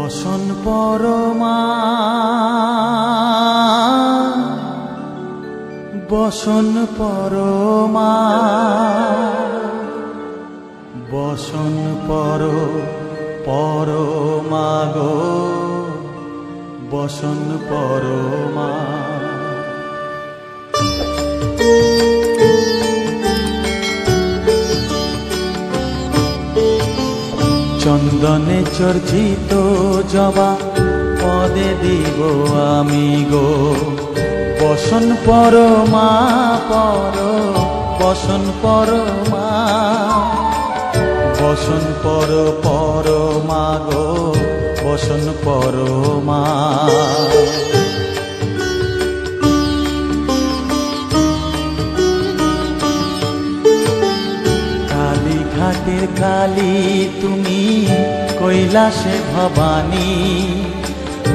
বসন পরমা বসন পরমা বসন পরমা গো বসন পরমা। চন্দনে চর্চিত জবা পদে দিব আমি গো বসন পরমা বসন পরমা বসন পরমা গো বসন পরমা। কালীঘাটের কালী তুমি কৈলাসে ভবানী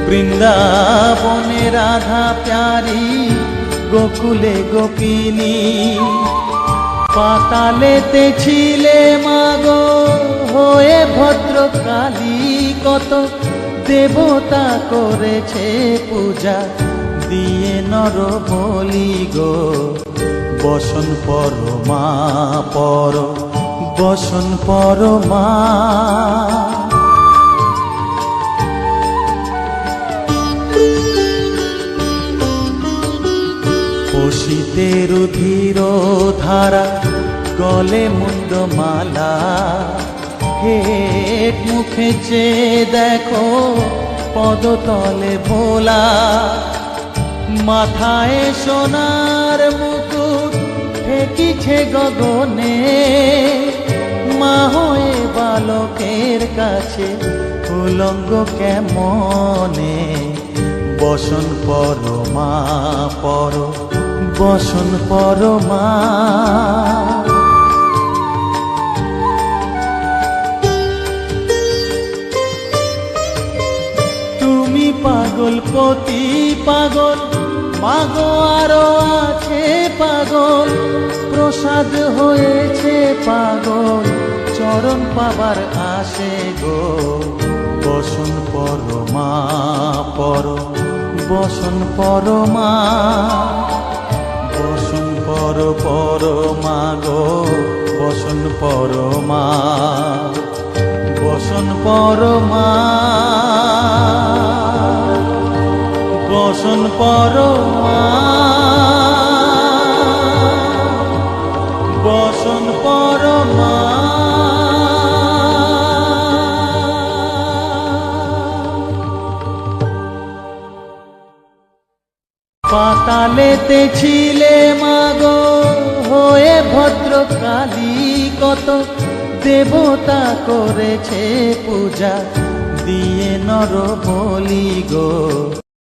বৃন্দাবনে রাধা প্যারি গোকুলে গোপিনী পাতালেতে ছিলে মাগো হয়ে ভদ্রকালী কত দেবতা করেছে পূজা দিয়ে নর বলি গো বসন পরমা বসন পরমা। পশিতে রুধির ধারা গলে মুন্ডমালা হেট মুখে চেয়ে দেখো পদতলে ভোলা মাথায় সোনার মুকুট ঠেকিছে গগনে মা হয়ে বালকের কাছে উলঙ্গ কেমনে বসন পরমা বসন পরমা। তুমি পাগল পতি পাগল মাগো আরো আছে পাগল প্রসাদ হয়েছে পাগল চরণ পাবার আসে গো বসন পরমা বসন পরমা বসন পরমা গো বসন পরমা বসন পরমা বসন পরমা বসন পরমা। পাতালেতে ছিলে মাগো হয়ে ভদ্রকালী কত দেবতা করেছে পূজা দিয়ে নর বলি গো